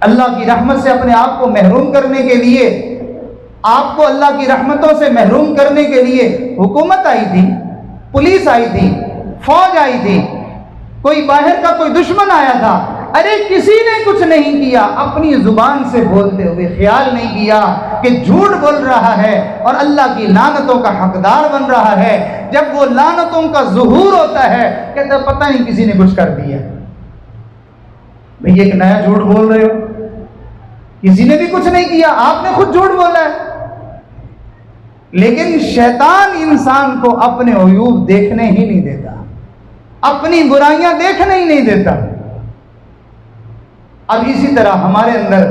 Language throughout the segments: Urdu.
اللہ کی رحمت سے اپنے آپ کو محروم کرنے کے لیے، آپ کو اللہ کی رحمتوں سے محروم کرنے کے لیے حکومت آئی تھی، پولیس آئی تھی، فوج آئی تھی، کوئی باہر کا کوئی دشمن آیا تھا، ارے کسی نے کچھ نہیں کیا، اپنی زبان سے بولتے ہوئے خیال نہیں کیا کہ جھوٹ بول رہا ہے اور اللہ کی لعنتوں کا حقدار بن رہا ہے۔ جب وہ لعنتوں کا ظہور ہوتا ہے کہتا ہے پتہ نہیں کسی نے کچھ کر دیا، بھئی ایک نیا جھوٹ بول رہے ہو، کسی نے بھی کچھ نہیں کیا، آپ نے خود جھوٹ بولا ہے۔ لیکن شیطان انسان کو اپنے عیوب دیکھنے ہی نہیں دیتا، اپنی برائیاں دیکھنے ہی نہیں دیتا۔ اب اسی طرح ہمارے اندر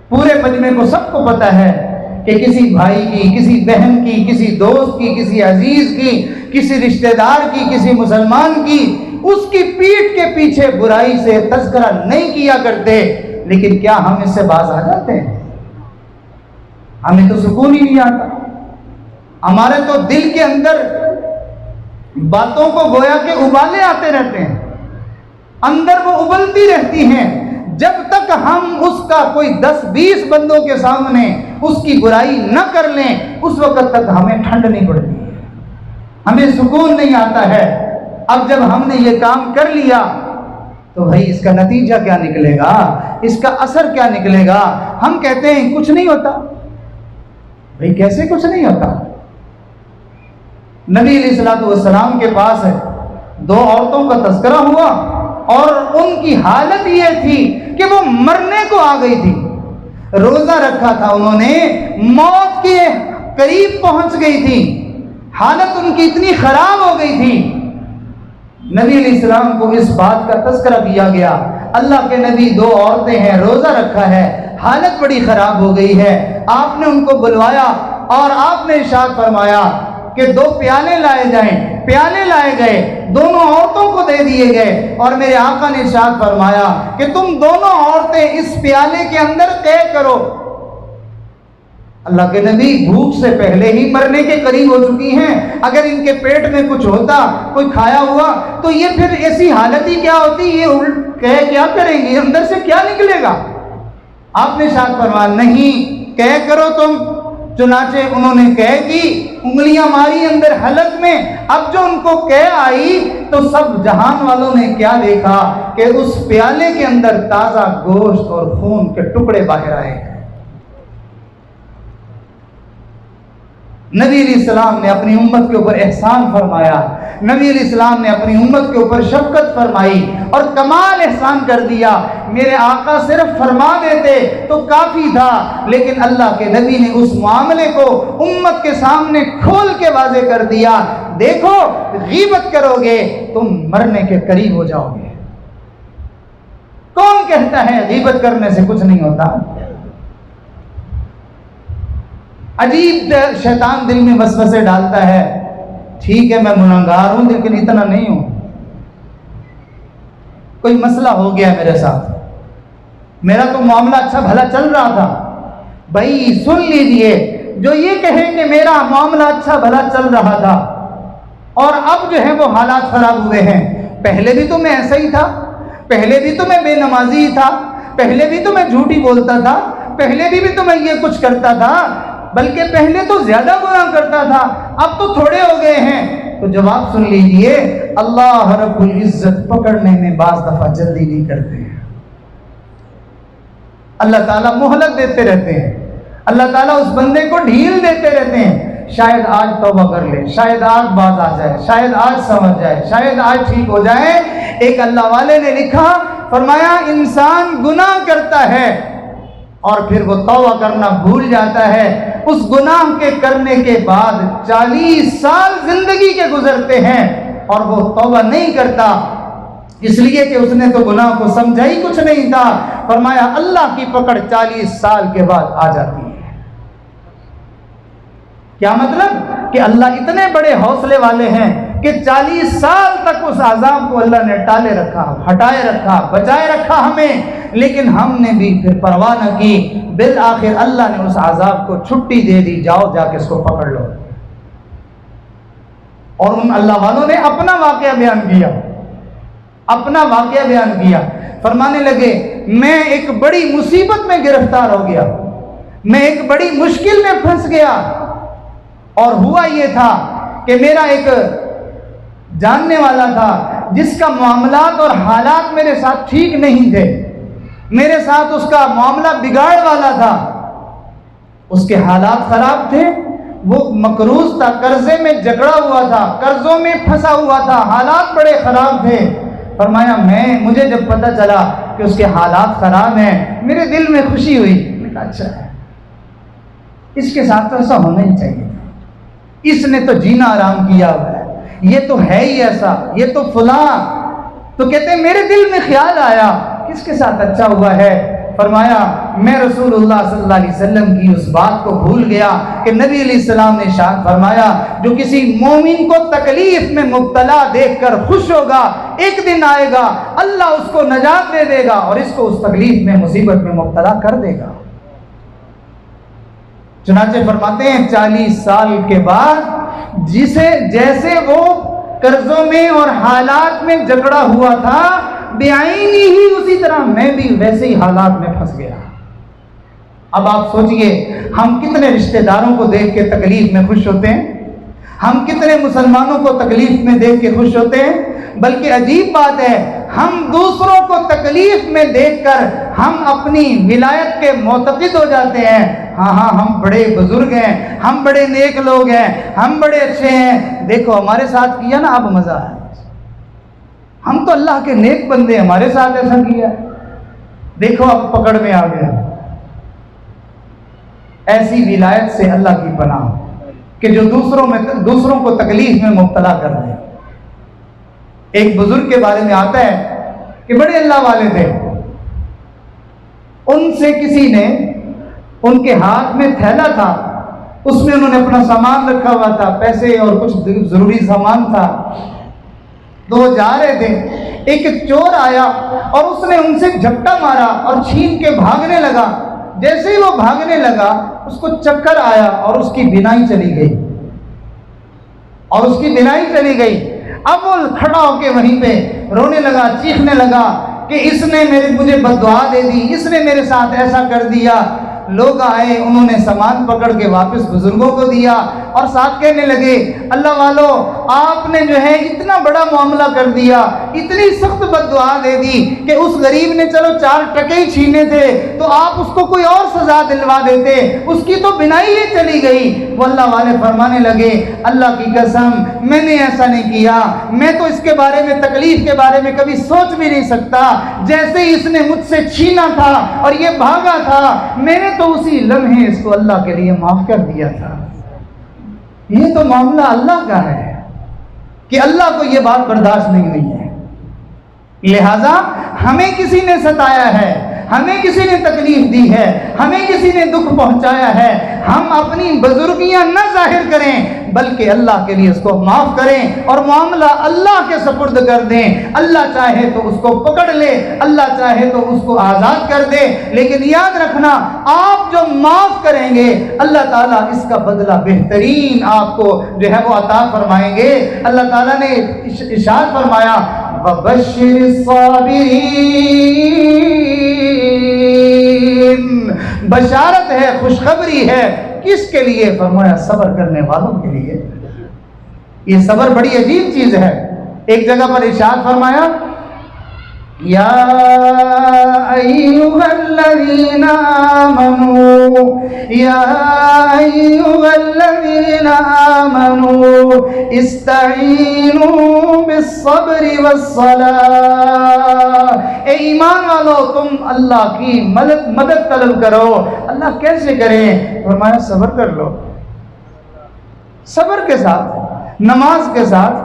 پورے مجمع کو سب کو پتہ ہے کہ کسی بھائی کی، کسی بہن کی، کسی دوست کی، کسی عزیز کی، کسی رشتہ دار کی، کسی مسلمان کی، اس کی پیٹھ کے پیچھے برائی سے تذکرہ نہیں کیا کرتے، لیکن کیا ہم اس سے باز آ جاتے ہیں؟ ہمیں تو سکون ہی نہیں آتا، ہمارے تو دل کے اندر باتوں کو گویا کہ ابالے آتے رہتے ہیں، اندر وہ ابلتی رہتی ہیں۔ جب تک ہم اس کا کوئی 10-20 بندوں کے سامنے اس کی برائی نہ کر لیں، اس وقت تک ہمیں ٹھنڈ نہیں پڑتی، ہمیں سکون نہیں آتا ہے۔ اب جب ہم نے یہ کام کر لیا تو بھائی اس کا نتیجہ کیا نکلے گا، اس کا اثر کیا نکلے گا؟ ہم کہتے ہیں کچھ نہیں ہوتا۔ بھائی کیسے کچھ نہیں ہوتا؟ نبی علیہ الصلوۃ والسلام کے پاس 2 عورتوں کا تذکرہ ہوا اور ان کی حالت یہ تھی کہ وہ مرنے کو آ گئی تھی، روزہ رکھا تھا انہوں نے، موت کے قریب پہنچ گئی تھی، حالت ان کی اتنی خراب ہو گئی تھی۔ نبی علیہ السلام کو اس بات کا تذکرہ کیا گیا، اللہ کے نبی 2 عورتیں ہیں، روزہ رکھا ہے، حالت بڑی خراب ہو گئی ہے۔ آپ نے ان کو بلوایا اور آپ نے ارشاد فرمایا کہ 2 پیالے لائے جائیں، پیالے لائے گئے، دونوں عورتوں کو دے دیے گئے، اور میرے آقا نے ارشاد فرمایا کہ تم دونوں عورتیں اس پیالے کے اندر طے کرو۔ اللہ کے نبی بھوک سے پہلے ہی مرنے کے قریب ہو چکی ہیں، اگر ان کے پیٹ میں کچھ ہوتا، کوئی کھایا ہوا، تو یہ پھر ایسی حالت ہی کیا ہوتی، یہ کہہ کیا کریں گے، اندر سے کیا نکلے گا؟ آپ نے ارشاد فرمایا نہیں، کہہ کرو تم۔ چنانچہ انہوں نے کہہ کی، انگلیاں ماری اندر حلق میں۔ اب جو ان کو کہہ آئی تو سب جہان والوں نے کیا دیکھا کہ اس پیالے کے اندر تازہ گوشت اور خون کے ٹکڑے باہر آئے۔ نبی علیہ السلام نے اپنی امت کے اوپر احسان فرمایا، نبی علیہ السلام نے اپنی امت کے اوپر شفقت فرمائی اور کمال احسان کر دیا۔ میرے آقا صرف فرما دیتے تو کافی تھا، لیکن اللہ کے نبی نے اس معاملے کو امت کے سامنے کھول کے واضح کر دیا۔ دیکھو، غیبت کرو گے تم مرنے کے قریب ہو جاؤ گے۔ کون کہتا ہے غیبت کرنے سے کچھ نہیں ہوتا؟ عجیب شیطان دل میں وسوسے ڈالتا ہے، ٹھیک ہے میں گنہگار ہوں لیکن اتنا نہیں ہوں، کوئی مسئلہ ہو گیا میرے ساتھ، میرا تو معاملہ اچھا بھلا چل رہا تھا۔ بھائی سن لیجئے، جو یہ کہے کہ میرا معاملہ اچھا بھلا چل رہا تھا اور اب جو ہے وہ حالات خراب ہوئے ہیں، پہلے بھی تو میں ایسا ہی تھا، پہلے بھی تو میں بے نمازی تھا، پہلے بھی تو میں جھوٹی بولتا تھا، پہلے بھی تو میں یہ کچھ کرتا تھا، بلکہ پہلے تو زیادہ گناہ کرتا تھا، اب تو تھوڑے ہو گئے ہیں۔ تو جواب سن لیجئے، اللہ رب العزت پکڑنے میں بعض دفعہ جلدی نہیں کرتے ہیں، اللہ تعالیٰ مہلت دیتے رہتے ہیں، اللہ تعالیٰ اس بندے کو ڈھیل دیتے رہتے ہیں، شاید آج توبہ کر لے، شاید آج باز آ جائے، شاید آج سمجھ جائے، شاید آج ٹھیک ہو جائے۔ ایک اللہ والے نے لکھا، فرمایا انسان گناہ کرتا ہے اور پھر وہ توبہ کرنا بھول جاتا ہے، اس گناہ کے کرنے کے بعد 40 سال زندگی کے گزرتے ہیں اور وہ توبہ نہیں کرتا، اس لیے کہ اس نے تو گناہ کو سمجھا ہی کچھ نہیں تھا۔ فرمایا اللہ کی پکڑ 40 سال کے بعد آ جاتی ہے۔ کیا مطلب؟ کہ اللہ اتنے بڑے حوصلے والے ہیں کہ 40 سال تک اس عذاب کو اللہ نے ٹالے رکھا، ہٹائے رکھا، بچائے رکھا ہمیں، لیکن ہم نے بھی پھر پرواہ نہ کی۔ بالآخر اللہ نے اس عذاب کو چھٹی دے دی، جاؤ جا کے اس کو پکڑ لو۔ اور ان اللہ والوں نے اپنا واقعہ بیان کیا، اپنا واقعہ بیان کیا۔ فرمانے لگے میں ایک بڑی مصیبت میں گرفتار ہو گیا، میں ایک بڑی مشکل میں پھنس گیا، اور ہوا یہ تھا کہ میرا ایک جاننے والا تھا جس کا معاملات اور حالات میرے ساتھ ٹھیک نہیں تھے، میرے ساتھ اس کا معاملہ بگاڑ والا تھا، اس کے حالات خراب تھے، وہ مقروض تھا، قرضے میں جکڑا ہوا تھا، قرضوں میں پھنسا ہوا تھا، حالات بڑے خراب تھے۔ فرمایا مجھے جب پتہ چلا کہ اس کے حالات خراب ہیں، میرے دل میں خوشی ہوئی، میں نے کہا اچھا ہے، اس کے ساتھ تو ایسا ہونا ہی چاہیے، اس نے تو جینا آرام کیا ہوا ہے، یہ تو ہے ہی ایسا، یہ تو فلاں۔ تو کہتے ہیں میرے دل میں خیال آیا کس کے ساتھ اچھا ہوا ہے؟ فرمایا میں رسول اللہ صلی اللہ علیہ وسلم کی اس بات کو بھول گیا کہ نبی علیہ السلام نے ارشاد فرمایا جو کسی مومن کو تکلیف میں مبتلا دیکھ کر خوش ہوگا، ایک دن آئے گا اللہ اس کو نجات دے دے گا اور اس کو اس تکلیف میں مصیبت میں مبتلا کر دے گا۔ چنانچہ فرماتے ہیں 40 سال کے بعد جیسے وہ قرضوں میں اور حالات میں جکڑا ہوا تھا، بعینی ہی اسی طرح میں بھی ویسے ہی حالات میں پھنس گیا۔ اب آپ سوچئے ہم کتنے رشتہ داروں کو دیکھ کے تکلیف میں خوش ہوتے ہیں، ہم کتنے مسلمانوں کو تکلیف میں دیکھ کے خوش ہوتے ہیں، بلکہ عجیب بات ہے ہم دوسروں کو تکلیف میں دیکھ کر ہم اپنی ولایت کے معتقد ہو جاتے ہیں۔ ہاں ہم بڑے بزرگ ہیں، ہم بڑے نیک لوگ ہیں، ہم بڑے اچھے ہیں، دیکھو ہمارے ساتھ کیا نا اب مزہ ہے، ہم تو اللہ کے نیک بندے، ہمارے ساتھ ایسا کیا، دیکھو اب پکڑ میں آ گیا۔ ایسی ولایت سے اللہ کی پناہ کہ جو دوسروں کو تکلیف میں مبتلا کر دے۔ ایک بزرگ کے بارے میں آتا ہے کہ بڑے اللہ والے تھے، ان سے کسی نے، ان کے ہاتھ میں تھیلا تھا، اس میں انہوں نے اپنا سامان رکھا ہوا تھا، پیسے اور کچھ ضروری سامان تھا، تو وہ جا رہے تھے، ایک چور آیا اور اس نے ان سے جھپٹا مارا اور چھین کے بھاگنے لگا۔ جیسے ہی وہ بھاگنے لگا اس کو چکر آیا اور اس کی بینائی چلی گئی، اب وہ کھڑا ہو کے وہیں پہ رونے لگا، چیخنے لگا کہ اس نے مجھے بد دعا دے دی، اس نے میرے ساتھ ایسا کر دیا۔ لوگ آئے، انہوں نے سامان پکڑ کے واپس بزرگوں کو دیا اور ساتھ کہنے لگے اللہ والو آپ نے جو ہے اتنا بڑا معاملہ کر دیا، اتنی سخت بد دعا دے دی کہ اس غریب نے چلو 4 ٹکے ہی چھینے تھے تو آپ اس کو کوئی اور سزا دلوا دیتے، اس کی تو بنائی ہی چلی گئی۔ وہ اللہ والے فرمانے لگے اللہ کی قسم میں نے ایسا نہیں کیا، میں تو اس کے بارے میں تکلیف کے بارے میں کبھی سوچ بھی نہیں سکتا، جیسے ہی اس نے مجھ سے چھینا تھا اور یہ بھاگا تھا میں نے تو اسی لمحے اس کو اللہ کے لیے معاف کر دیا تھا۔ یہ تو معاملہ اللہ کا ہے کہ اللہ کو یہ بات برداشت نہیں ہوئی ہے، لہذا ہمیں کسی نے ستایا ہے، ہمیں کسی نے تکلیف دی ہے، ہمیں کسی نے دکھ پہنچایا ہے، ہم اپنی بزرگیاں نہ ظاہر کریں بلکہ اللہ کے لیے اس کو معاف کریں اور معاملہ اللہ کے سپرد کر دیں۔ اللہ چاہے تو اس کو پکڑ لے، اللہ چاہے تو اس کو آزاد کر دے، لیکن یاد رکھنا آپ جو معاف کریں گے اللہ تعالیٰ اس کا بدلہ بہترین آپ کو جو ہے وہ عطا فرمائیں گے۔ اللہ تعالیٰ نے ارشاد فرمایا وَبَشِّرِ الصَّابِرِينَ، بشارت ہے، خوشخبری ہے، کس کے لیے؟ فرمایا صبر کرنے والوں کے لیے۔ یہ صبر بڑی عجیب چیز ہے۔ ایک جگہ پر ارشاد فرمایا یا ایھا الذین آمنوا، یا ایھا الذین آمنوا استعینوا بالصبر والصلاۃ، اے ایمان والو تم اللہ کی مدد طلب کرو۔ اللہ کیسے کریں؟ فرمایا صبر کر لو، صبر کے ساتھ، نماز کے ساتھ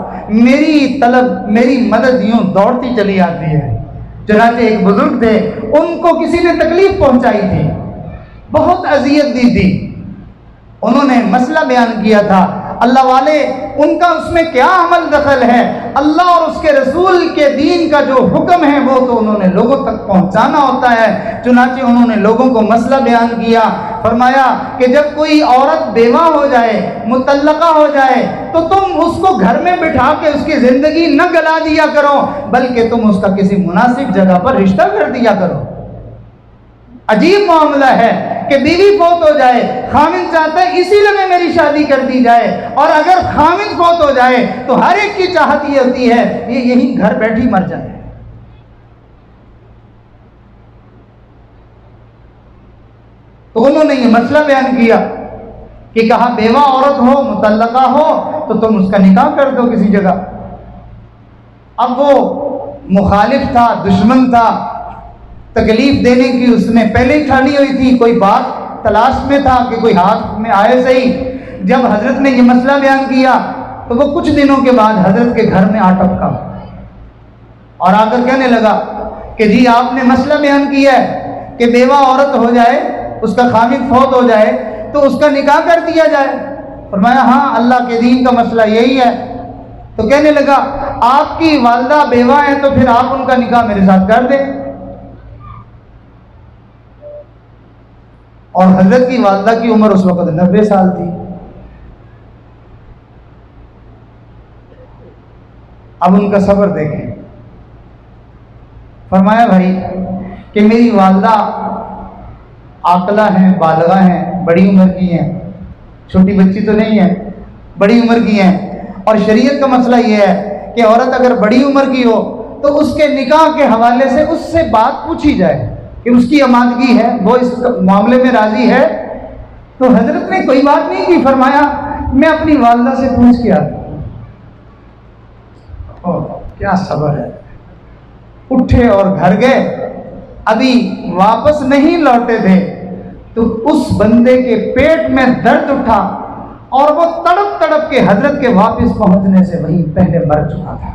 میری طلب، میری مدد یوں دوڑتی چلی آتی ہے۔ چنانچہ ایک بزرگ تھے، ان کو کسی نے تکلیف پہنچائی تھی، بہت اذیت دی تھی، انہوں نے مسئلہ بیان کیا تھا۔ اللہ والے ان کا اس میں کیا عمل دخل ہے؟ اللہ اور اس کے رسول کے دین کا جو حکم ہے وہ تو انہوں نے لوگوں تک پہنچانا ہوتا ہے۔ چنانچہ انہوں نے لوگوں کو مسئلہ بیان کیا، فرمایا کہ جب کوئی عورت بیوہ ہو جائے، مطلقہ ہو جائے، تو تم اس کو گھر میں بٹھا کے اس کی زندگی نہ گلا دیا کرو، بلکہ تم اس کا کسی مناسب جگہ پر رشتہ کر دیا کرو۔ عجیب معاملہ ہے کہ بیوی فوت ہو جائے، خامن چاہتا ہے اسی لمحے میری شادی کر دی جائے، اور اگر خامن فوت ہو جائے تو ہر ایک کی چاہت یہ ہوتی ہے یہ یہی گھر بیٹھی مر جائے۔ تو انہوں نے یہ مسئلہ بیان کیا کہ کہا بیوہ عورت ہو، مطلقہ ہو، تو تم اس کا نکاح کر دو کسی جگہ۔ اب وہ مخالف تھا، دشمن تھا، تکلیف دینے کی اس نے پہلے ہی ٹھانی ہوئی تھی، کوئی بات تلاش میں تھا کہ کوئی ہاتھ میں آئے صحیح۔ جب حضرت نے یہ مسئلہ بیان کیا تو وہ کچھ دنوں کے بعد حضرت کے گھر میں آ ٹپکا اور آ کر کہنے لگا کہ جی آپ نے مسئلہ بیان کیا ہے کہ بیوہ عورت ہو جائے، اس کا خامن فوت ہو جائے تو اس کا نکاح کر دیا جائے۔ فرمایا ہاں اللہ کے دین کا مسئلہ یہی ہے۔ تو کہنے لگا آپ کی والدہ بیوہ ہیں تو پھر آپ ان کا نکاح میرے ساتھ کر دیں۔ اور حضرت کی والدہ کی عمر اس وقت 90 سال تھی۔ اب ان کا صبر دیکھیں۔ فرمایا بھائی کہ میری والدہ عاقلہ ہیں، بالغہ ہیں، بڑی عمر کی ہیں، چھوٹی بچی تو نہیں ہے، بڑی عمر کی ہیں، اور شریعت کا مسئلہ یہ ہے کہ عورت اگر بڑی عمر کی ہو تو اس کے نکاح کے حوالے سے اس سے بات پوچھی جائے کہ اس کی آمادگی ہے، وہ اس معاملے میں راضی ہے۔ تو حضرت نے کوئی بات نہیں کی، فرمایا میں اپنی والدہ سے پوچھ کے آتا ہوں۔ کیا صبر ہے۔ اٹھے اور گھر گئے، ابھی واپس نہیں لوٹے تھے تو اس بندے کے پیٹ میں درد اٹھا اور وہ تڑپ تڑپ کے حضرت کے واپس پہنچنے سے وہیں پہلے مر چکا تھا۔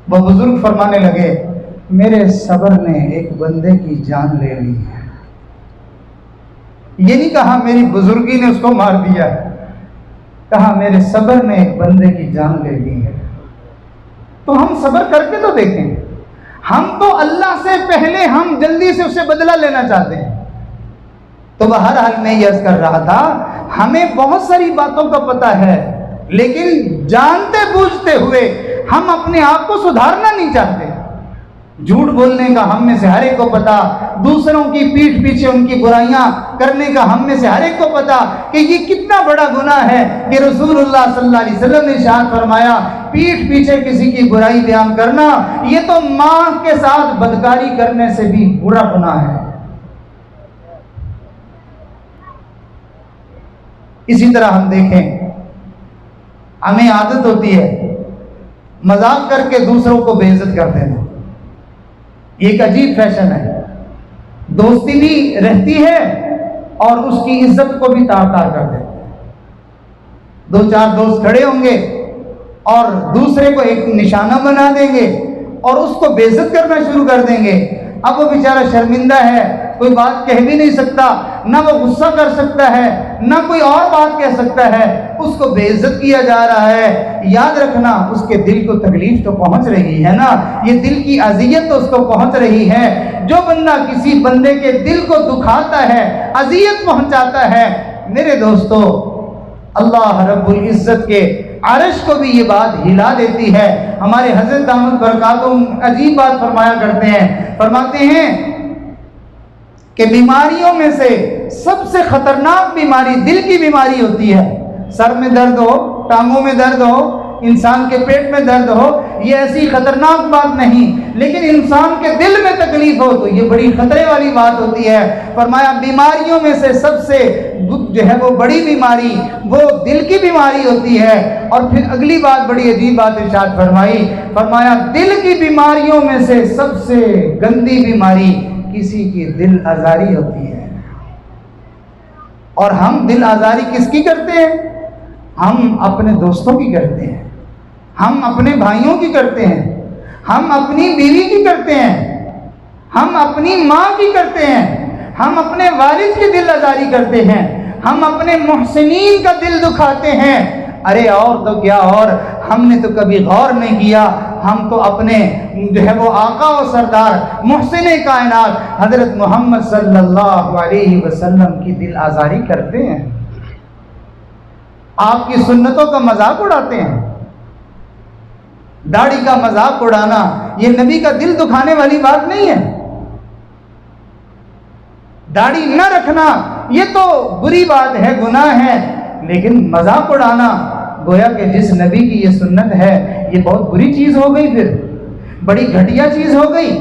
وہ بزرگ فرمانے لگے میرے صبر نے ایک بندے کی جان لے لی ہے۔ یہ نہیں کہا میری بزرگی نے اس کو مار دیا، کہا میرے صبر نے ایک بندے کی جان لے لی ہے۔ تو ہم صبر کر کے تو دیکھیں، ہم تو اللہ سے پہلے ہم جلدی سے اس سے بدلہ لینا چاہتے ہیں۔ تو بہرحال میں یہ عرض کر رہا تھا ہمیں بہت ساری باتوں کا پتہ ہے، لیکن جانتے بوجھتے ہوئے ہم اپنے آپ کو سدھارنا نہیں چاہتے۔ جھوٹ بولنے کا ہم میں سے ہر ایک کو پتا، دوسروں کی پیٹھ پیچھے ان کی برائیاں کرنے کا ہم میں سے ہر ایک کو پتا کہ یہ کتنا بڑا گناہ ہے کہ رسول اللہ صلی اللہ علیہ وسلم نے ارشاد فرمایا پیٹھ پیچھے کسی کی برائی بیان کرنا یہ تو ماں کے ساتھ بدکاری کرنے سے بھی برا گناہ ہے۔ اسی طرح ہم دیکھیں ہمیں عادت ہوتی ہے مذاق کر کے دوسروں کو بے عزت کر دینا، یہ ایک عجیب فیشن ہے۔ دوستی بھی رہتی ہے اور اس کی عزت کو بھی تار تار کر دیتے ہیں۔ دو چار دوست کھڑے ہوں گے اور دوسرے کو ایک نشانہ بنا دیں گے اور اس کو بے عزت کرنا شروع کر دیں گے۔ اب وہ بیچارہ شرمندہ ہے، کوئی بات کہہ بھی نہیں سکتا، نہ وہ غصہ کر سکتا ہے نہ کوئی اور بات کہہ سکتا ہے، اس کو بے عزت کیا جا رہا ہے۔ یاد رکھنا اس کے دل کو تکلیف تو پہنچ رہی ہے نا، یہ دل کی اذیت تو اس کو پہنچ رہی ہے۔ جو بندہ کسی بندے کے دل کو دکھاتا ہے، اذیت پہنچاتا ہے، میرے دوستو اللہ رب العزت کے عرش کو بھی یہ بات ہلا دیتی ہے۔ ہمارے حضرت دامت برکاتہم عجیب بات فرمایا کرتے ہیں، فرماتے ہیں کہ بیماریوں میں سے سب سے خطرناک بیماری دل کی بیماری ہوتی ہے۔ سر میں درد ہو، ٹانگوں میں درد ہو، انسان کے پیٹ میں درد ہو، یہ ایسی خطرناک بات نہیں، لیکن انسان کے دل میں تکلیف ہو تو یہ بڑی خطرے والی بات ہوتی ہے۔ فرمایا بیماریوں میں سے سب سے جو ہے وہ بڑی بیماری وہ دل کی بیماری ہوتی ہے۔ اور پھر اگلی بات بڑی عجیب بات ارشاد فرمائی، فرمایا دل کی بیماریوں میں سے سب سے گندی بیماری کسی کی دل آزاری ہوتی ہے۔ اور ہم دل آزاری کس کی کرتے ہیں؟ ہم اپنے دوستوں کی کرتے ہیں، ہم اپنے بھائیوں کی کرتے ہیں، ہم اپنی بیوی کی کرتے ہیں، ہم اپنی ماں کی کرتے ہیں، ہم اپنے والد کی دل آزاری کرتے ہیں، ہم اپنے محسنین کا دل دکھاتے ہیں۔ ارے اور تو کیا، اور ہم نے تو کبھی غور نہیں کیا ہم تو اپنے جو ہے وہ آقا و سردار محسن کائنات حضرت محمد صلی اللہ علیہ وسلم کی دل آزاری کرتے ہیں، آپ کی سنتوں کا مذاق اڑاتے ہیں۔ داڑھی کا مذاق اڑانا یہ نبی کا دل دکھانے والی بات نہیں ہے۔ داڑھی نہ رکھنا یہ تو بری بات ہے، گناہ ہے، لیکن مذاق اڑانا گویا کہ جس نبی کی یہ سنت ہے یہ بہت بری چیز ہو گئی، پھر بڑی گھٹیا چیز ہو گئی۔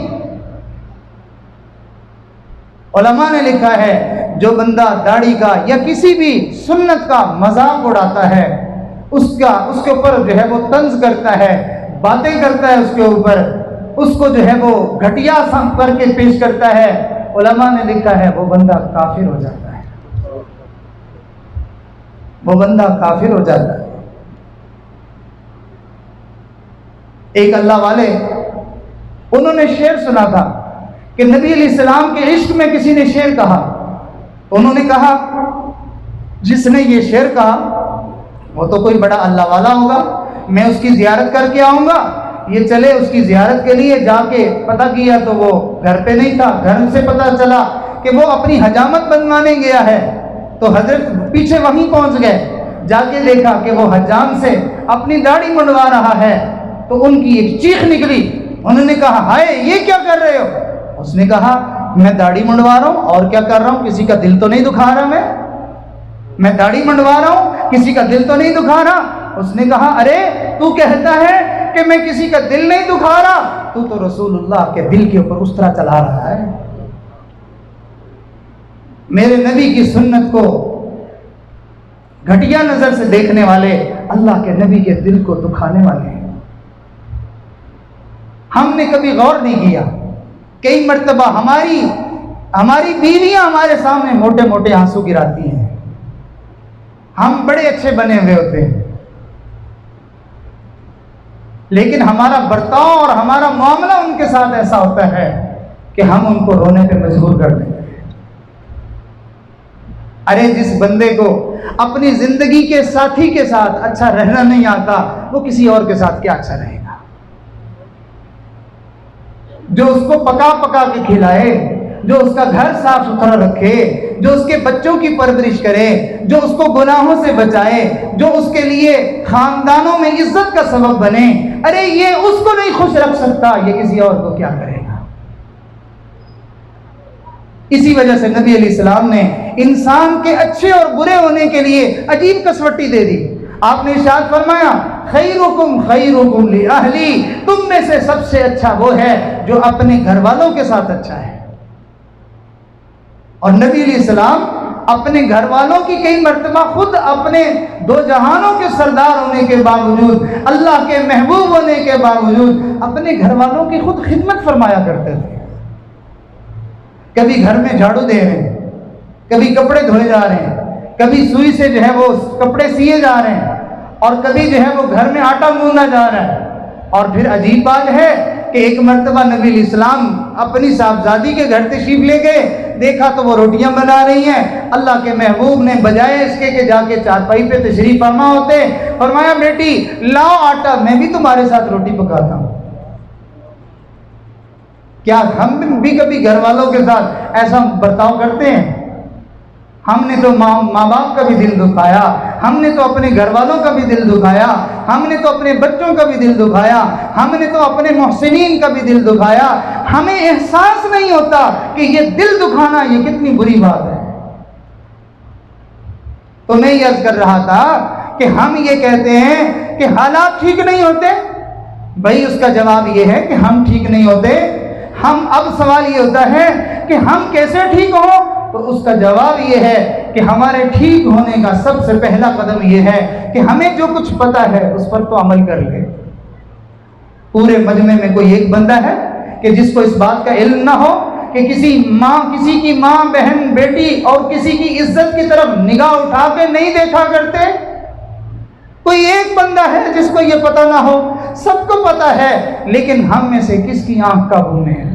علماء نے لکھا ہے جو بندہ داڑھی کا یا کسی بھی سنت کا مذاق اڑاتا ہے، اس کے اوپر جو ہے وہ طنز کرتا ہے، باتیں کرتا ہے اس کے اوپر، اس کو جو ہے وہ گھٹیا سمجھ کر کے پیش کرتا ہے، علماء نے لکھا ہے وہ بندہ کافر ہو جاتا ہے، وہ بندہ کافر ہو جاتا ہے۔ ایک اللہ والے انہوں نے شعر سنا تھا کہ نبی علیہ السلام کے عشق میں کسی نے شعر کہا، انہوں نے کہا جس نے یہ شعر کہا وہ تو کوئی بڑا اللہ والا ہوگا، میں اس کی زیارت کر کے آؤں گا۔ یہ چلے اس کی زیارت کے لیے، جا کے پتہ کیا تو وہ گھر پہ نہیں تھا، گھر سے پتہ چلا کہ وہ اپنی حجامت بنوانے گیا ہے، تو حضرت پیچھے وہیں پہنچ گئے، جا کے دیکھا کہ وہ حجام سے اپنی داڑھی منڈوا رہا ہے، تو ان کی ایک چیخ نکلی، انہوں نے کہا ہائے یہ کیا کر رہے ہو؟ اس نے کہا میں داڑھی منڈوا رہا ہوں، اور کیا کر رہا ہوں؟ کسی کا دل تو نہیں دکھا رہا، میں داڑھی منڈوا رہا ہوں، کسی کا دل تو نہیں دکھا رہا۔ اس نے کہا ارے تو کہتا ہے کہ میں کسی کا دل نہیں دکھا رہا، تو رسول اللہ کے دل کے اوپر اس طرح چلا رہا ہے۔ میرے نبی کی سنت کو گھٹیا نظر سے دیکھنے والے اللہ کے نبی کے دل کو دکھانے والے ہیں۔ ہم نے کبھی غور نہیں کیا، کئی مرتبہ ہماری بیویاں ہمارے سامنے موٹے موٹے آنسو گراتی ہیں، ہم بڑے اچھے بنے ہوئے ہوتے ہیں، لیکن ہمارا برتاؤ اور ہمارا معاملہ ان کے ساتھ ایسا ہوتا ہے کہ ہم ان کو رونے پہ مجبور کر دیں۔ ارے جس بندے کو اپنی زندگی کے ساتھی کے ساتھ اچھا رہنا نہیں آتا، وہ کسی اور کے ساتھ کیا اچھا رہے گا؟ جو اس کو پکا پکا کے کھلائے، جو اس کا گھر صاف ستھرا رکھے، جو اس کے بچوں کی پرورش کرے، جو اس کو گناہوں سے بچائے، جو اس کے لیے خاندانوں میں عزت کا سبب بنے، ارے یہ اس کو نہیں خوش رکھ سکتا، یہ کسی اور کو کیا کرے گا؟ اسی وجہ سے نبی علیہ السلام نے انسان کے اچھے اور برے ہونے کے لیے عجیب کسوٹی دے دی۔ آپ نے ارشاد فرمایا خیرکم خیرکم لأہلی، تم میں سے سب سے اچھا وہ ہے جو اپنے گھر والوں کے ساتھ اچھا ہے۔ اور نبی علیہ السلام اپنے گھر والوں کی کئی مرتبہ خود اپنے دو جہانوں کے سردار ہونے کے باوجود، اللہ کے محبوب ہونے کے باوجود اپنے گھر والوں کی خود خدمت فرمایا کرتے تھے۔ کبھی گھر میں جھاڑو دے رہے ہیں، کبھی کپڑے دھوئے جا رہے ہیں، کبھی سوئی سے جو ہے وہ کپڑے سیے جا رہے ہیں، اور کبھی جو ہے وہ گھر میں آٹا گوندھا جا رہا ہے۔ اور پھر عجیب بات ہے کہ ایک مرتبہ نبی علیہ السلام اپنی صاحبزادی کے گھر تشریف لے گئے، دیکھا تو وہ روٹیاں بنا رہی ہیں۔ اللہ کے محبوب نے بجائے اس کے کہ جا کے چارپائی پہ تشریف فرما ہوتے، فرمایا بیٹی لاؤ آٹا، میں بھی تمہارے ساتھ روٹی پکاتا ہوں۔ کیا ہم بھی کبھی گھر والوں کے ساتھ ایسا برتاؤ کرتے ہیں؟ ہم نے تو ماں باپ کا بھی دل دکھایا، ہم نے تو اپنے گھر والوں کا بھی دل دکھایا، ہم نے تو اپنے بچوں کا بھی دل دکھایا، ہم نے تو اپنے محسنین کا بھی دل دکھایا، ہمیں احساس نہیں ہوتا کہ یہ دل دکھانا یہ کتنی بری بات ہے۔ تو میں یہ عرض کر رہا تھا کہ ہم یہ کہتے ہیں کہ حالات ٹھیک نہیں ہوتے، بھائی اس کا جواب یہ ہے کہ ہم ٹھیک نہیں ہوتے۔ ہم اب سوال یہ ہوتا ہے کہ ہم کیسے ٹھیک ہوں؟ تو اس کا جواب یہ ہے کہ ہمارے ٹھیک ہونے کا سب سے پہلا قدم یہ ہے کہ ہمیں جو کچھ پتا ہے اس پر تو عمل کر لیں۔ پورے مجمع میں کوئی ایک بندہ ہے کہ جس کو اس بات کا علم نہ ہو کہ کسی کی ماں بہن بیٹی اور کسی کی عزت کی طرف نگاہ اٹھا کے نہیں دیکھا کرتے؟ کوئی ایک بندہ ہے جس کو یہ پتہ نہ ہو؟ سب کو پتہ ہے، لیکن ہم میں سے کس کی آنکھ قابو میں ہے؟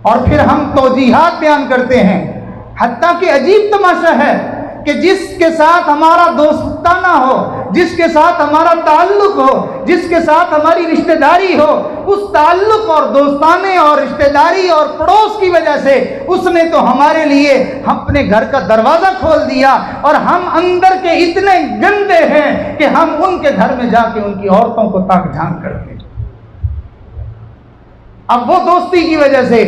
اور پھر ہم توجیحات بیان کرتے ہیں، حتیٰ کہ عجیب تماشا ہے کہ جس کے ساتھ ہمارا دوستانہ ہو، جس کے ساتھ ہمارا تعلق ہو، جس کے ساتھ ہماری رشتہ داری ہو، اس تعلق اور دوستانے اور رشتہ داری اور پڑوس کی وجہ سے اس نے تو ہمارے لیے اپنے گھر کا دروازہ کھول دیا، اور ہم اندر کے اتنے گندے ہیں کہ ہم ان کے گھر میں جا کے ان کی عورتوں کو تاک جھانک کرتے ہیں۔ اب وہ دوستی کی وجہ سے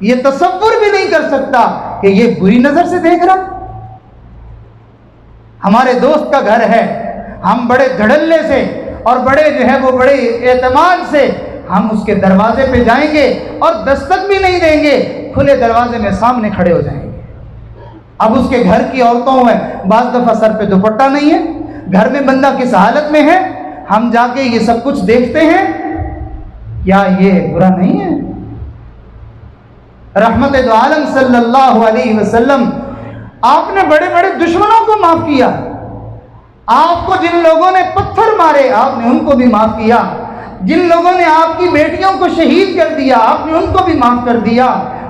یہ تصور بھی نہیں کر سکتا کہ یہ بری نظر سے دیکھ رہا۔ ہمارے دوست کا گھر ہے، ہم بڑے دھڑلے سے اور بڑے وہ بڑے اعتماد سے ہم اس کے دروازے پہ جائیں گے اور دستک بھی نہیں دیں گے، کھلے دروازے میں سامنے کھڑے ہو جائیں گے۔ اب اس کے گھر کی عورتوں میں بعض دفعہ سر پہ دوپٹہ نہیں ہے، گھر میں بندہ کس حالت میں ہے، ہم جا کے یہ سب کچھ دیکھتے ہیں، کیا یہ برا نہیں ہے؟ رحمت دو عالم صلی اللہ علیہ وسلم، آپ نے بڑے بڑے دشمنوں کو معاف کیا، آپ کو جن لوگوں نے پتھر مارے آپ نے ان کو بھی معاف کیا، جن لوگوں نے آپ کی بیٹیوں کو شہید کر دیا آپ نے ان کو بھی معاف کر دیا،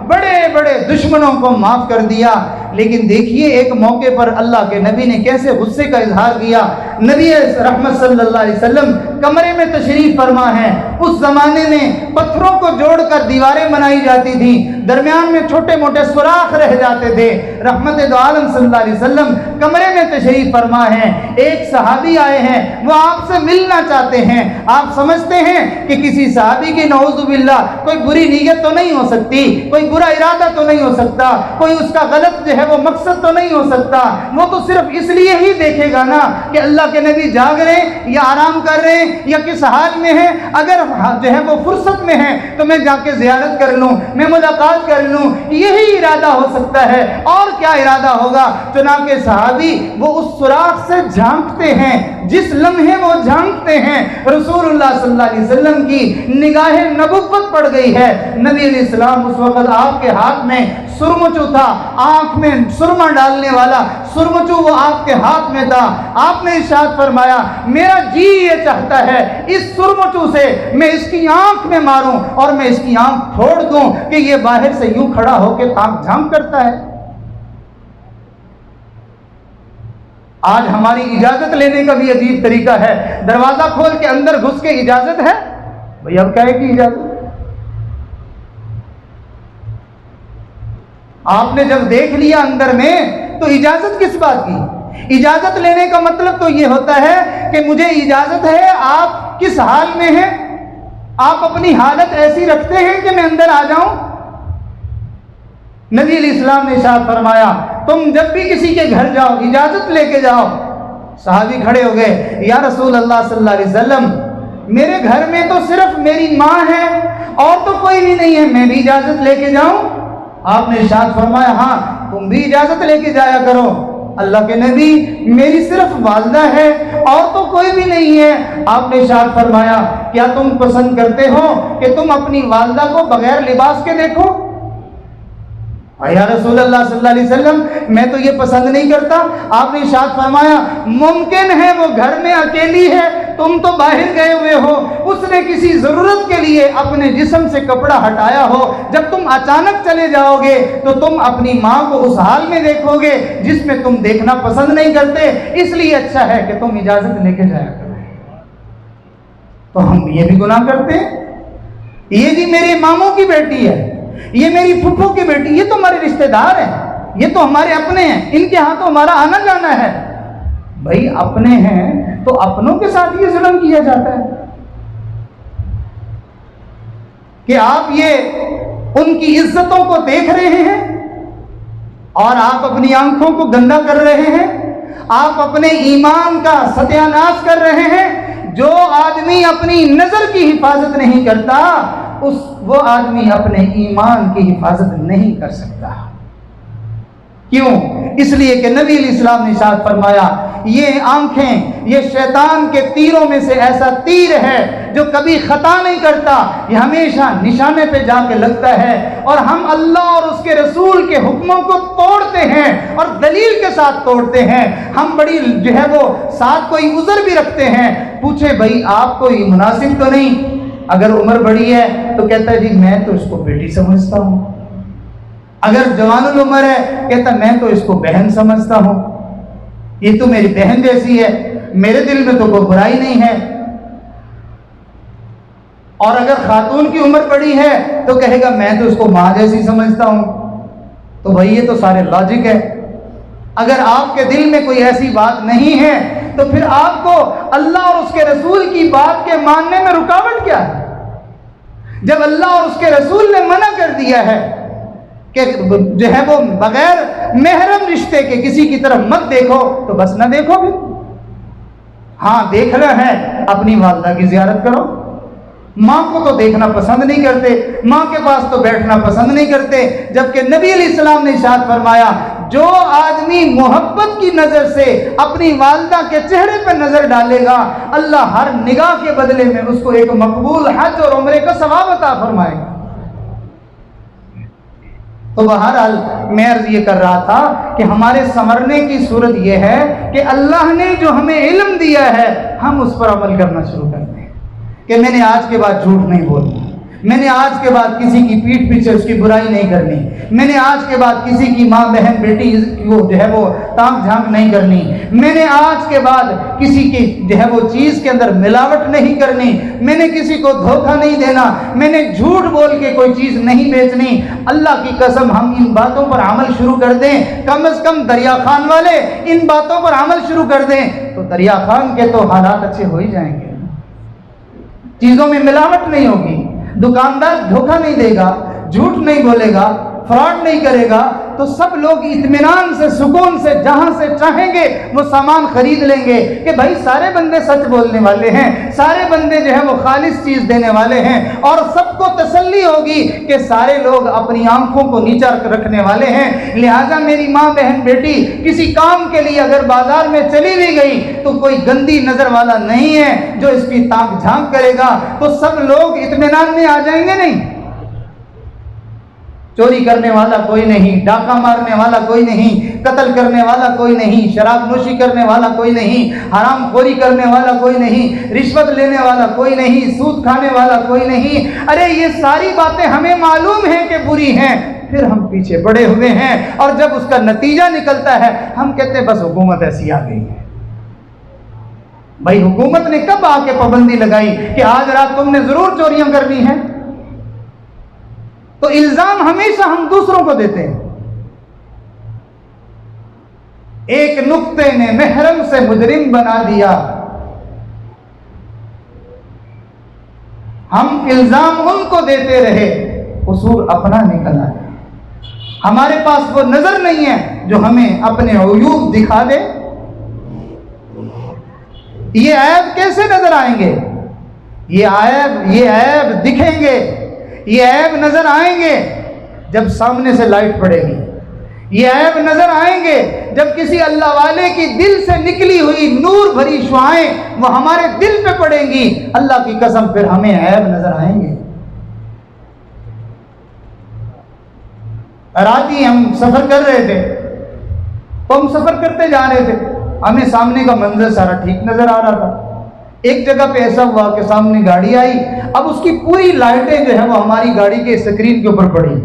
بڑے بڑے دشمنوں کو معاف کر دیا۔ لیکن دیکھیے ایک موقع پر اللہ کے نبی نے کیسے غصے کا اظہار کیا۔ نبی رحمت صلی اللہ علیہ وسلم کمرے میں تشریف فرما ہے، اس زمانے میں پتھروں کو جوڑ کر دیواریں بنائی جاتی تھیں، درمیان میں چھوٹے موٹے سوراخ رہ جاتے تھے۔ رحمت دو عالم صلی اللہ علیہ وسلم کمرے میں تشریف فرما ہے، ایک صحابی آئے ہیں، وہ آپ سے ملنا چاہتے ہیں۔ آپ سمجھتے ہیں کہ کسی صحابی کی نعوذ باللہ کوئی بری نیت تو نہیں ہو سکتی، کوئی برا ارادہ تو نہیں ہو سکتا، کوئی اس کا غلط وہ مقصد تو نہیں ہو سکتا، وہ تو صرف اس لیے ہی دیکھے گا نا کہ اللہ کے نبی جاگ رہے ہیں یا آرام کر رہے ہیں یا کس حال میں ہیں، اگر وہ فرصت میں ہیں تو میں جا کے زیارت کر لوں، میں ملاقات کر لوں، یہی ارادہ ہو سکتا ہے، اور کیا ارادہ ہوگا؟ چنانچہ صحابی وہ اس سوراخ سے جھانکتے ہیں، جس لمحے وہ جھانکتے ہیں رسول اللہ صلی اللہ علیہ وسلم کی نگاہ نبوت پڑ گئی ہے۔ نبی علیہ السلام اس وقت آپ کے ہاتھ میں سرمچو تھا، آنکھ میں سرما ڈالنے والا سرمچو وہ آپ کے ہاتھ میں تھا۔ آپ نے ارشاد فرمایا میرا جی یہ چاہتا ہے اس سرمچو سے میں اس کی آنکھ میں ماروں اور میں اس کی آنکھ پھوڑ دوں کہ یہ باہر سے یوں کھڑا ہو کے تاک جھانک کرتا ہے۔ آج ہماری اجازت لینے کا بھی عجیب طریقہ ہے، دروازہ کھول کے اندر گھس کے اجازت ہے، بھئی اب کیا ہے کہ اجازت؟ آپ نے جب دیکھ لیا اندر میں تو اجازت کس بات کی؟ اجازت لینے کا مطلب تو یہ ہوتا ہے کہ مجھے اجازت ہے، آپ کس حال میں ہیں، آپ اپنی حالت ایسی رکھتے ہیں کہ میں اندر آ جاؤں؟ نبی علیہ السلام نے ارشاد فرمایا تم جب بھی کسی کے گھر جاؤ اجازت لے کے جاؤ۔ صحابی کھڑے ہو گئے، یا رسول اللہ صلی اللہ علیہ وسلم میرے گھر میں تو صرف میری ماں ہے اور تو کوئی بھی نہیں ہے، میں بھی اجازت لے کے جاؤں؟ آپ نے ارشاد فرمایا ہاں تم بھی اجازت لے کے جایا کرو۔ اللہ کے نبی میری صرف والدہ ہے اور تو کوئی بھی نہیں ہے۔ آپ نے ارشاد فرمایا کیا تم پسند کرتے ہو کہ تم اپنی والدہ کو بغیر لباس کے دیکھو؟ یا رسول اللہ صلی اللہ علیہ وسلم میں تو یہ پسند نہیں کرتا۔ آپ نے ارشاد فرمایا ممکن ہے وہ گھر میں اکیلی ہے، تم تو باہر گئے ہوئے ہو، اس نے کسی ضرورت کے لیے اپنے جسم سے کپڑا ہٹایا ہو، جب تم اچانک چلے جاؤ گے تو تم اپنی ماں کو اس حال میں دیکھو گے جس میں تم دیکھنا پسند نہیں کرتے، اس لیے اچھا ہے کہ تم اجازت لے کے جایا کرو۔ تو ہم یہ بھی گناہ کرتے ہیں، یہ بھی میرے ماموں کی بیٹی ہے، یہ میری پھپھو کی بیٹی، یہ تو ہمارے رشتہ دار ہیں، یہ تو ہمارے اپنے ہیں، ان کے ہاں تو ہمارا آنا جانا ہے۔ بھائی اپنے ہیں تو اپنوں کے ساتھ یہ ظلم کیا جاتا ہے کہ آپ یہ ان کی عزتوں کو دیکھ رہے ہیں اور آپ اپنی آنکھوں کو گندا کر رہے ہیں، آپ اپنے ایمان کا ستیہ ناش کر رہے ہیں۔ جو آدمی اپنی نظر کی حفاظت نہیں کرتا وہ آدمی اپنے ایمان کی حفاظت نہیں کر سکتا۔ کیوں؟ اس لیے کہ نبی علیہ السلام نے ارشاد فرمایا یہ آنکھیں یہ شیطان کے تیروں میں سے ایسا تیر ہے جو کبھی خطا نہیں کرتا، یہ ہمیشہ نشانے پہ جا کے لگتا ہے، اور ہم اللہ اور اس کے رسول کے حکموں کو توڑتے ہیں اور دلیل کے ساتھ توڑتے ہیں۔ ہم بڑی وہ ساتھ کوئی عذر بھی رکھتے ہیں، پوچھے بھائی آپ کو یہ مناسب تو نہیں؟ اگر عمر بڑی ہے تو کہتا ہے جی میں تو اس کو بیٹی سمجھتا ہوں، اگر جوان العمر ہے کہتا میں تو اس کو بہن سمجھتا ہوں۔ یہ تو میری بہن جیسی ہے، میرے دل میں تو کوئی برائی نہیں ہے۔ اور اگر خاتون کی عمر بڑی ہے تو کہے گا میں تو اس کو ماں جیسی سمجھتا ہوں۔ تو بھائی یہ تو سارے لاجک ہے۔ اگر آپ کے دل میں کوئی ایسی بات نہیں ہے تو پھر آپ کو اللہ اور اس کے رسول کی بات کے ماننے میں رکاوٹ کیا ہے؟ جب اللہ اور اس کے رسول نے منع کر دیا ہے کہ جو ہے وہ بغیر محرم رشتے کے کسی کی طرف مت دیکھو، تو بس نہ دیکھو بھی۔ ہاں دیکھنا ہے اپنی والدہ کی زیارت کرو۔ ماں کو تو دیکھنا پسند نہیں کرتے، ماں کے پاس تو بیٹھنا پسند نہیں کرتے، جبکہ نبی علیہ السلام نے ارشاد فرمایا جو آدمی محبت کی نظر سے اپنی والدہ کے چہرے پہ نظر ڈالے گا، اللہ ہر نگاہ کے بدلے میں اس کو ایک مقبول حج اور عمرے کا ثواب عطا فرمائے گا۔ تو بہرحال میں عرض یہ کر رہا تھا کہ ہمارے سنورنے کی صورت یہ ہے کہ اللہ نے جو ہمیں علم دیا ہے ہم اس پر عمل کرنا شروع کر دیں کہ میں نے آج کے بعد جھوٹ نہیں بولنا، میں نے آج کے بعد کسی کی پیٹھ پیچھے اس کی برائی نہیں کرنی، میں نے آج کے بعد کسی کی ماں بہن بیٹی کو جو ہے وہ تانک جھانک نہیں کرنی، میں نے آج کے بعد کسی کی جو ہے وہ چیز کے اندر ملاوٹ نہیں کرنی، میں نے کسی کو دھوکہ نہیں دینا، میں نے جھوٹ بول کے کوئی چیز نہیں بیچنی۔ اللہ کی قسم ہم ان باتوں پر عمل شروع کر دیں، کم از کم دریا خان والے ان باتوں پر عمل شروع کر دیں تو دریا خان کے تو حالات اچھے ہو ہی جائیں گے۔ چیزوں میں ملاوٹ نہیں ہوگی، دکاندار دھوکہ نہیں دے گا، جھوٹ نہیں بولے گا، فراڈ نہیں کرے گا، تو سب لوگ اطمینان سے سکون سے جہاں سے چاہیں گے وہ سامان خرید لیں گے کہ بھائی سارے بندے سچ بولنے والے ہیں، سارے بندے جو ہے وہ خالص چیز دینے والے ہیں، اور سب کو تسلی ہوگی کہ سارے لوگ اپنی آنکھوں کو نیچا رکھنے والے ہیں۔ لہٰذا میری ماں بہن بیٹی کسی کام کے لیے اگر بازار میں چلی بھی گئی تو کوئی گندی نظر والا نہیں ہے جو اس کی تانک جھانک کرے گا، تو سب لوگ اطمینان میں آ جائیں گے نہیں۔ چوری کرنے والا کوئی نہیں، ڈاکہ مارنے والا کوئی نہیں، قتل کرنے والا کوئی نہیں، شراب نوشی کرنے والا کوئی نہیں، حرام خوری کرنے والا کوئی نہیں، رشوت لینے والا کوئی نہیں، سود کھانے والا کوئی نہیں۔ ارے یہ ساری باتیں ہمیں معلوم ہیں کہ بری ہیں، پھر ہم پیچھے پڑے ہوئے ہیں، اور جب اس کا نتیجہ نکلتا ہے ہم کہتے ہیں بس حکومت ایسی آ گئی ہے۔ بھائی حکومت نے کب آ کے پابندی لگائی کہ آج رات تم نے ضرور چوریاں کرنی ہیں؟ تو الزام ہمیشہ ہم دوسروں کو دیتے ہیں۔ ایک نقطے نے محرم سے مجرم بنا دیا، ہم الزام ان کو دیتے رہے، قصور اپنا نکل آیا۔ ہمارے پاس وہ نظر نہیں ہے جو ہمیں اپنے عیوب دکھا دے۔ یہ عیب کیسے نظر آئیں گے؟ یہ عیب دکھیں گے، یہ عیب نظر آئیں گے جب سامنے سے لائٹ پڑے گی، یہ عیب نظر آئیں گے جب کسی اللہ والے کی دل سے نکلی ہوئی نور بھری شعائیں وہ ہمارے دل پہ پڑیں گی۔ اللہ کی قسم پھر ہمیں عیب نظر آئیں گے۔ رات ہی ہم سفر کر رہے تھے، تو ہم سفر کرتے جا رہے تھے، ہمیں سامنے کا منظر سارا ٹھیک نظر آ رہا تھا۔ ایک جگہ پہ ایسا ہوا کہ سامنے گاڑی آئی، اب اس کی پوری لائٹیں جو ہیں وہ ہماری گاڑی کے اسکرین کے اوپر پڑی،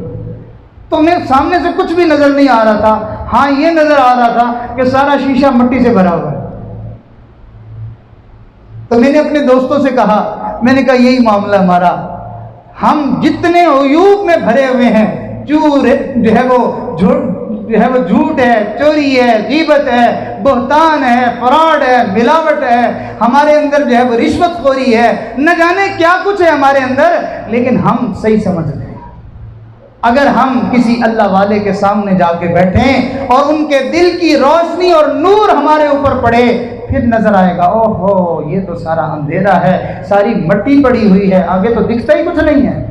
تو میں سامنے سے کچھ بھی نظر نہیں آ رہا تھا، ہاں یہ نظر آ رہا تھا کہ سارا شیشہ مٹی سے بھرا ہوا ہے۔ تو میں نے اپنے دوستوں سے کہا، میں نے کہا یہی معاملہ ہمارا، ہم جتنے عیوب میں بھرے ہوئے ہیں، چور جو ہے وہ جھوٹ ہے، چوری ہے، غیبت ہے، بہتان ہے، فراڈ ہے، ملاوٹ ہے، ہمارے اندر جو ہے وہ رشوت خوری ہے، نہ جانے کیا کچھ ہے ہمارے اندر، لیکن ہم صحیح سمجھتے ہیں۔ اگر ہم کسی اللہ والے کے سامنے جا کے بیٹھیں اور ان کے دل کی روشنی اور نور ہمارے اوپر پڑے، پھر نظر آئے گا اوہو یہ تو سارا اندھیرا ہے، ساری مٹی پڑی ہوئی ہے، آگے تو دکھتا ہی کچھ نہیں ہے۔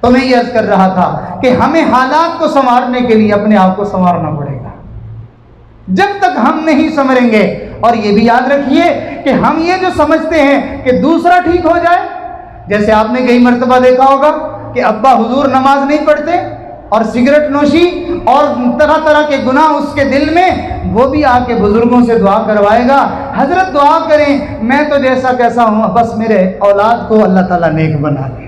تو میں یہ عرض کر رہا تھا کہ ہمیں حالات کو سنوارنے کے لیے اپنے آپ کو سنوارنا پڑے گا۔ جب تک ہم نہیں سنوریں گے، اور یہ بھی یاد رکھیے کہ ہم یہ جو سمجھتے ہیں کہ دوسرا ٹھیک ہو جائے، جیسے آپ نے کئی مرتبہ دیکھا ہوگا کہ ابا حضور نماز نہیں پڑھتے اور سگریٹ نوشی اور طرح طرح کے گناہ اس کے دل میں، وہ بھی آ کے بزرگوں سے دعا کروائے گا، حضرت دعا کریں میں تو جیسا کیسا ہوں، بس میرے اولاد کو اللہ تعالیٰ نیک بنا دے۔